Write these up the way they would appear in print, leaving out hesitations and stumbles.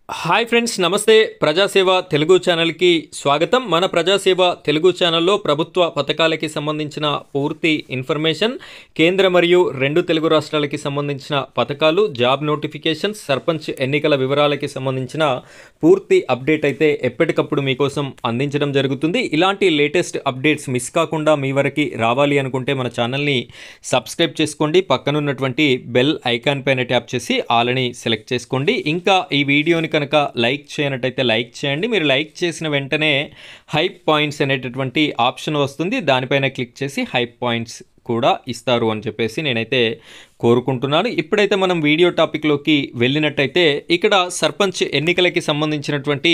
Hi friends, నమస్తే. ప్రజాసేవ తెలుగు ఛానల్కి స్వాగతం. మన ప్రజాసేవ తెలుగు ఛానల్లో ప్రభుత్వ పథకాలకి సంబంధించిన పూర్తి ఇన్ఫర్మేషన్, కేంద్ర మరియు 2 తెలుగు రాష్ట్రాలకి సంబంధించిన పథకాలు, జాబ్ నోటిఫికేషన్స్, సర్పంచ్ ఎన్నికల వివరాలకి సంబంధించిన పూర్తి అప్డేట్ అయితే ఎప్పటికప్పుడు మీకోసం అందించడం జరుగుతుంది. ఇలాంటి లేటెస్ట్ అప్డేట్స్ మిస్ కాకుండా మీ వరకు రావాలి అనుకుంటే మన ఛానల్ని సబ్స్క్రైబ్ చేసుకోండి. పక్కనున్నటువంటి బెల్ ఐకాన్ పైన ట్యాప్ చేసి ఆల్ని సెలెక్ట్ చేసుకోండి. ఇంకా ఈ వీడియోని కనుక లైక్ చేయనట్టయితే లైక్ చేయండి. మీరు లైక్ చేసిన వెంటనే హైప్ పాయింట్స్ అనేటటువంటి ఆప్షన్ వస్తుంది. దానిపైన క్లిక్ చేసి హైప్ పాయింట్స్ కూడా ఇస్తారు అని చెప్పేసి నేనైతే కోరుకుంటున్నాను. ఇప్పుడైతే మనం వీడియో టాపిక్లోకి వెళ్ళినట్టయితే ఇక్కడ సర్పంచ్ ఎన్నికలకి సంబంధించినటువంటి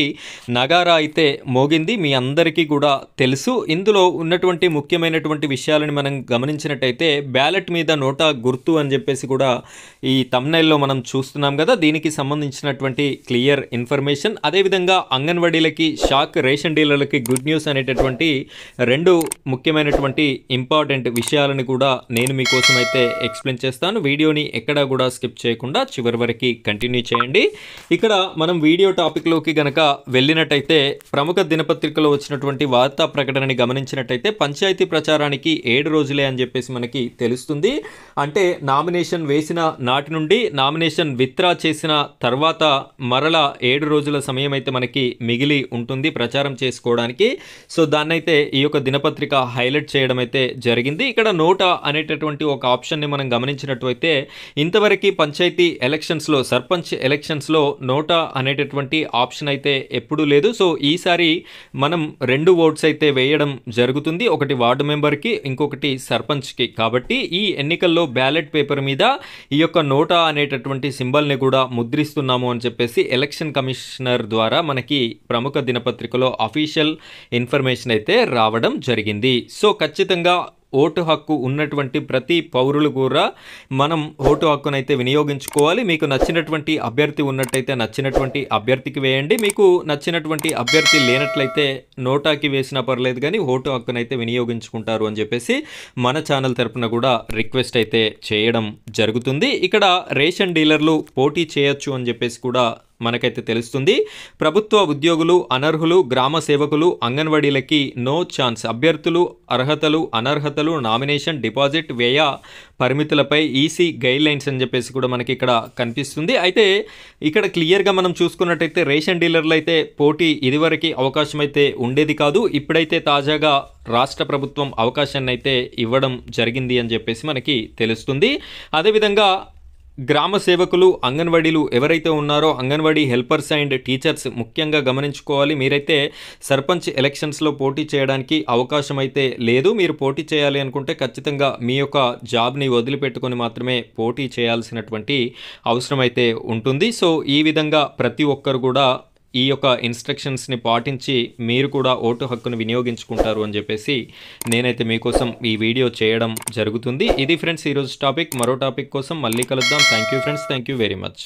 నగారా అయితే మోగింది. మీ అందరికీ కూడా తెలుసు. ఇందులో ఉన్నటువంటి ముఖ్యమైనటువంటి విషయాలను మనం గమనించినట్టయితే బ్యాలెట్ మీద నోటా గుర్తు అని చెప్పేసి కూడా ఈ థంబ్నెయిల్లో మనం చూస్తున్నాం కదా. దీనికి సంబంధించినటువంటి క్లియర్ ఇన్ఫర్మేషన్, అదేవిధంగా అంగన్వాడీలకి షాక్, రేషన్ డీలర్లకి గుడ్ న్యూస్ అనేటటువంటి 2 ముఖ్యమైనటువంటి ఇంపార్టెంట్ విషయాలను కూడా నేను మీకోసం అయితే ఎక్స్ప్లెయిన్ చేస్తాను. వీడియోని ఎక్కడా కూడా స్కిప్ చేయకుండా చివరి వరకు కంటిన్యూ చేయండి. ఇక్కడ మనం వీడియో టాపిక్లోకి గనక వెళ్ళినట్టయితే ప్రముఖ దినపత్రికలో వచ్చినటువంటి వార్తా ప్రకటనని గమనించినట్టయితే పంచాయతీ ప్రచారానికి 7 రోజులే అని చెప్పేసి మనకి తెలుస్తుంది. అంటే నామినేషన్ వేసిన నాటి నుండి నామినేషన్ విత్డ్రా చేసిన తర్వాత మరలా 7 రోజుల సమయం అయితే మనకి మిగిలి ఉంటుంది ప్రచారం చేసుకోవడానికి. సో దాన్నైతే ఈ యొక్క దినపత్రిక హైలైట్ చేయడం అయితే జరిగింది. ఇక్కడ నోటా అనేటటువంటి ఒక ఆప్షన్ని మనం గమనించినట్లయితే ఇంతవరకు పంచాయతీ ఎలక్షన్స్లో, సర్పంచ్ ఎలక్షన్స్లో నోటా అనేటటువంటి ఆప్షన్ అయితే ఎప్పుడూ లేదు. సో ఈసారి మనం 2 ఓట్స్ అయితే వేయడం జరుగుతుంది. ఒకటి వార్డు మెంబర్కి, ఇంకొకటి సర్పంచ్కి. కాబట్టి ఈ ఎన్నికల్లో బ్యాలెట్ పేపర్ మీద ఈ యొక్క నోటా అనేటటువంటి సింబల్ని కూడా ముద్రిస్తున్నాము అని చెప్పేసి ఎలక్షన్ కమిషనర్ ద్వారా మనకి ప్రముఖ దినపత్రికలో అఫీషియల్ ఇన్ఫర్మేషన్ అయితే రావడం జరిగింది. సో ఖచ్చితంగా ఓటు హక్కు ఉన్నటువంటి ప్రతి పౌరులు కూడా మనం ఓటు హక్కునైతే వినియోగించుకోవాలి. మీకు నచ్చినటువంటి అభ్యర్థి ఉన్నట్టయితే నచ్చినటువంటి అభ్యర్థికి వేయండి. మీకు నచ్చినటువంటి అభ్యర్థి లేనట్లయితే నోటాకి వేసినా పర్లేదు, కానీ ఓటు హక్కునైతే వినియోగించుకుంటారు అని చెప్పేసి మన ఛానల్ తరపున కూడా రిక్వెస్ట్ అయితే చేయడం జరుగుతుంది. ఇక్కడ రేషన్ డీలర్లు పోటీ చేయొచ్చు అని చెప్పేసి కూడా మనకైతే తెలుస్తుంది. ప్రభుత్వ ఉద్యోగులు, అనర్హులు, గ్రామ సేవకులు, అంగన్వాడీలకి నో ఛాన్స్. అభ్యర్థులు అర్హతలు, అనర్హతలు, నామినేషన్, డిపాజిట్, వ్యయ పరిమితులపై ఈసీ గైడ్ లైన్స్ అని చెప్పేసి కూడా మనకి ఇక్కడ కనిపిస్తుంది. అయితే ఇక్కడ క్లియర్గా మనం చూసుకున్నట్టయితే రేషన్ డీలర్లు అయితే పోటీ ఇదివరకు అవకాశం అయితే ఉండేది కాదు. ఇప్పుడైతే తాజాగా రాష్ట్ర ప్రభుత్వం అవకాశాన్ని అయితే ఇవ్వడం జరిగింది అని చెప్పేసి మనకి తెలుస్తుంది. అదేవిధంగా గ్రామ సేవకులు, అంగన్వాడీలు ఎవరైతే ఉన్నారో అంగన్వాడీ హెల్పర్స్ అండ్ టీచర్స్ ముఖ్యంగా గమనించుకోవాలి. మీరైతే సర్పంచ్ ఎలక్షన్స్లో పోటీ చేయడానికి అవకాశం అయితే లేదు. మీరు పోటీ చేయాలి అనుకుంటే ఖచ్చితంగా మీ యొక్క జాబ్ని వదిలిపెట్టుకొని మాత్రమే పోటీ చేయాల్సినటువంటి అవసరం అయితే ఉంటుంది. సో ఈ విధంగా ప్రతి ఒక్కరు కూడా ఈ యొక్క ఇన్స్ట్రక్షన్స్ని పాటించి మీరు కూడా ఓటు హక్కును వినియోగించుకుంటారు అని చెప్పేసి నేనైతే మీకోసం ఈ వీడియో చేయడం జరుగుతుంది. ఇది ఫ్రెండ్స్ ఈరోజు టాపిక్. మరో టాపిక్ కోసం మళ్ళీ కలుద్దాం. Thank you friends, thank you very much.